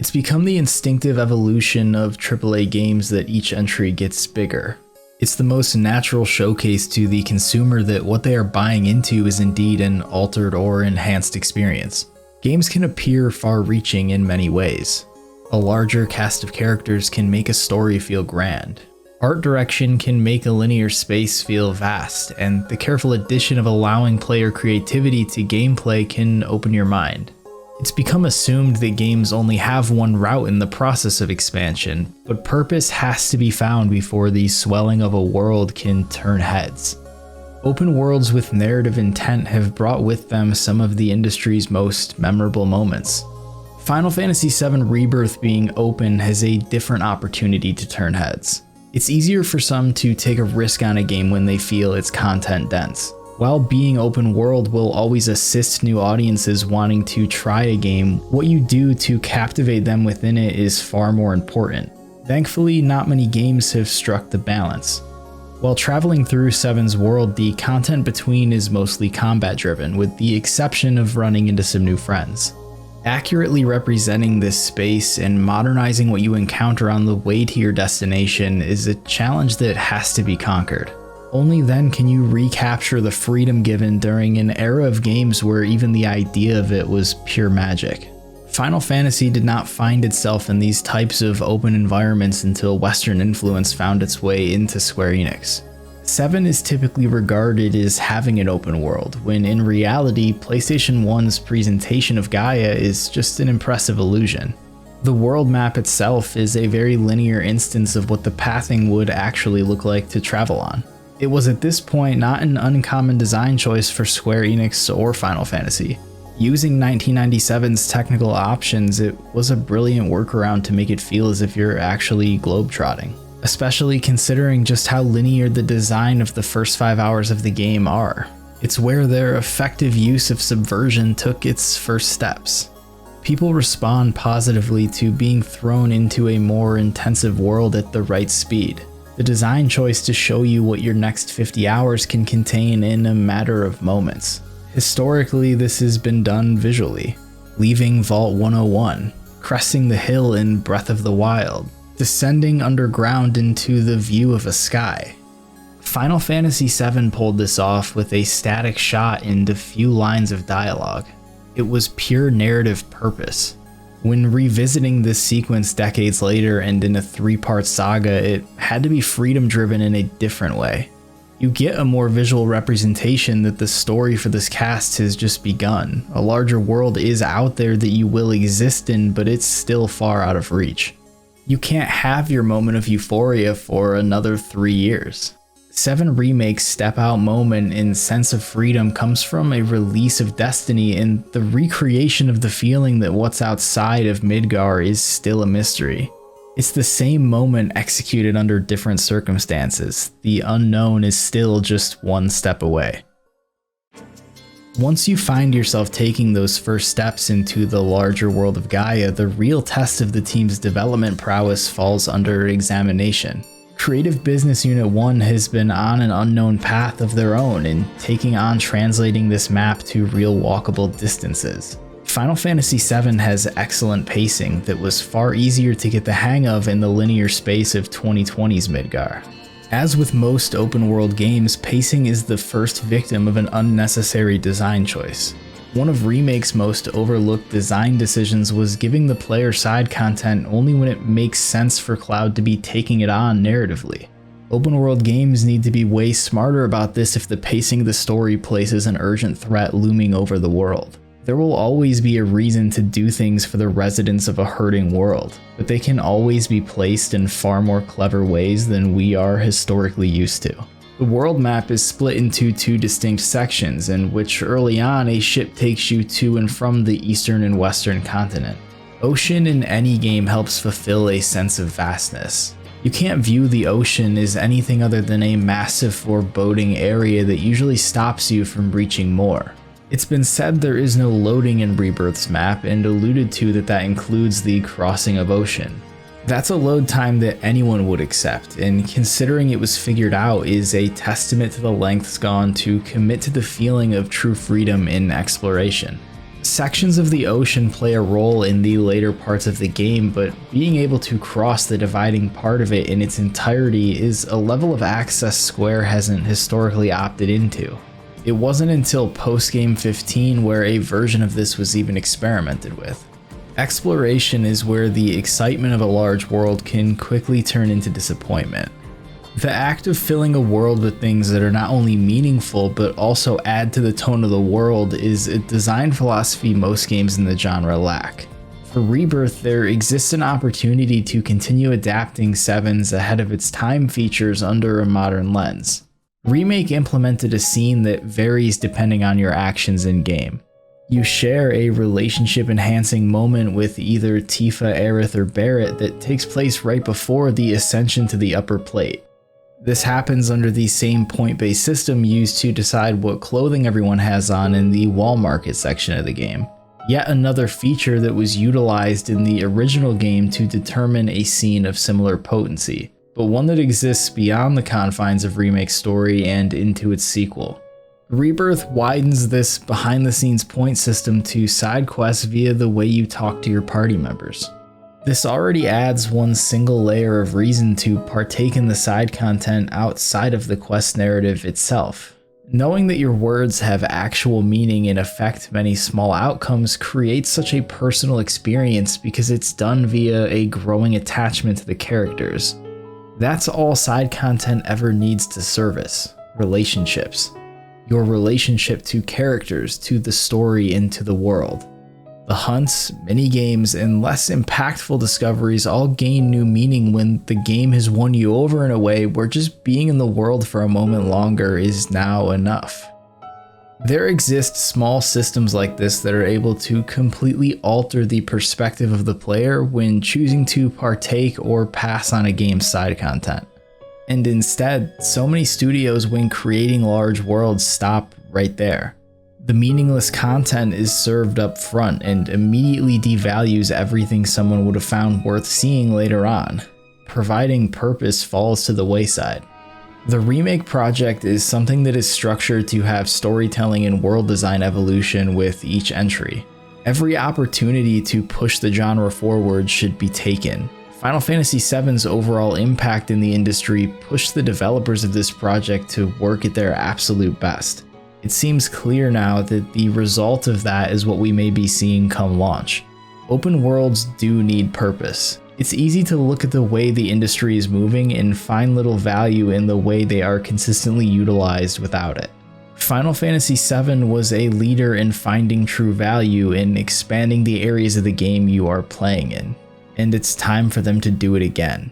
It's become the instinctive evolution of AAA games that each entry gets bigger. It's the most natural showcase to the consumer that what they are buying into is indeed an altered or enhanced experience. Games can appear far-reaching in many ways. A larger cast of characters can make a story feel grand. Art direction can make a linear space feel vast, and the careful addition of allowing player creativity to gameplay can open your mind. It's become assumed that games only have one route in the process of expansion, but purpose has to be found before the swelling of a world can turn heads. Open worlds with narrative intent have brought with them some of the industry's most memorable moments. Final Fantasy VII Rebirth being open has a different opportunity to turn heads. It's easier for some to take a risk on a game when they feel it's content dense. While being open world will always assist new audiences wanting to try a game, what you do to captivate them within it is far more important. Thankfully, not many games have struck the balance. While traveling through 7's world, the content between is mostly combat driven, with the exception of running into some new friends. Accurately representing this space and modernizing what you encounter on the way to your destination is a challenge that has to be conquered. Only then can you recapture the freedom given during an era of games where even the idea of it was pure magic. Final Fantasy did not find itself in these types of open environments until Western influence found its way into Square Enix. 7 is typically regarded as having an open world, when in reality, PlayStation 1's presentation of Gaia is just an impressive illusion. The world map itself is a very linear instance of what the pathing would actually look like to travel on. It was at this point not an uncommon design choice for Square Enix or Final Fantasy. Using 1997's technical options, it was a brilliant workaround to make it feel as if you're actually globetrotting, especially considering just how linear the design of the first 5 hours of the game are. It's where their effective use of Subversion took its first steps. People respond positively to being thrown into a more intensive world at the right speed. The design choice to show you what your next 50 hours can contain in a matter of moments. Historically, this has been done visually. Leaving Vault 101, cresting the hill in Breath of the Wild, descending underground into the view of a sky. Final Fantasy VII pulled this off with a static shot and a few lines of dialogue. It was pure narrative purpose. When revisiting this sequence decades later and in a 3-part saga, it had to be freedom driven in a different way. You get a more visual representation that the story for this cast has just begun. A larger world is out there that you will exist in, but it's still far out of reach. You can't have your moment of euphoria for another 3 years. 7 Remakes' step-out moment in sense of freedom comes from a release of Destiny and the recreation of the feeling that what's outside of Midgar is still a mystery. It's the same moment executed under different circumstances. The unknown is still just one step away. Once you find yourself taking those first steps into the larger world of Gaia, the real test of the team's development prowess falls under examination. Creative Business Unit 1 has been on an unknown path of their own in taking on translating this map to real walkable distances. Final Fantasy VII has excellent pacing that was far easier to get the hang of in the linear space of 2020's Midgar. As with most open world games, pacing is the first victim of an unnecessary design choice. One of Remake's most overlooked design decisions was giving the player side content only when it makes sense for Cloud to be taking it on narratively. Open world games need to be way smarter about this if the pacing of the story places an urgent threat looming over the world. There will always be a reason to do things for the residents of a hurting world, but they can always be placed in far more clever ways than we are historically used to. The world map is split into 2 distinct sections, in which early on a ship takes you to and from the eastern and western continent. Ocean in any game helps fulfill a sense of vastness. You can't view the ocean as anything other than a massive foreboding area that usually stops you from reaching more. It's been said there is no loading in Rebirth's map, and alluded to that includes the crossing of ocean. That's a load time that anyone would accept, and considering it was figured out is a testament to the lengths gone to commit to the feeling of true freedom in exploration. Sections of the ocean play a role in the later parts of the game, but being able to cross the dividing part of it in its entirety is a level of access Square hasn't historically opted into. It wasn't until post-game 15 where a version of this was even experimented with. Exploration is where the excitement of a large world can quickly turn into disappointment. The act of filling a world with things that are not only meaningful but also add to the tone of the world is a design philosophy most games in the genre lack. For Rebirth, there exists an opportunity to continue adapting 7's ahead of its time features under a modern lens. Remake implemented a scene that varies depending on your actions in-game. You share a relationship-enhancing moment with either Tifa, Aerith, or Barrett that takes place right before the ascension to the upper plate. This happens under the same point-based system used to decide what clothing everyone has on in the wall market section of the game. Yet another feature that was utilized in the original game to determine a scene of similar potency, but one that exists beyond the confines of Remake's story and into its sequel. Rebirth widens this behind-the-scenes point system to side quests via the way you talk to your party members. This already adds one single layer of reason to partake in the side content outside of the quest narrative itself. Knowing that your words have actual meaning and affect many small outcomes creates such a personal experience because it's done via a growing attachment to the characters. That's all side content ever needs to service: relationships. Your relationship to characters, to the story, and to the world. The hunts, mini-games, and less impactful discoveries all gain new meaning when the game has won you over in a way where just being in the world for a moment longer is now enough. There exist small systems like this that are able to completely alter the perspective of the player when choosing to partake or pass on a game's side content. And instead, so many studios when creating large worlds stop right there. The meaningless content is served up front and immediately devalues everything someone would have found worth seeing later on. Providing purpose falls to the wayside. The Remake project is something that is structured to have storytelling and world design evolution with each entry. Every opportunity to push the genre forward should be taken. Final Fantasy VII's overall impact in the industry pushed the developers of this project to work at their absolute best. It seems clear now that the result of that is what we may be seeing come launch. Open worlds do need purpose. It's easy to look at the way the industry is moving and find little value in the way they are consistently utilized without it. Final Fantasy VII was a leader in finding true value in expanding the areas of the game you are playing in, and it's time for them to do it again.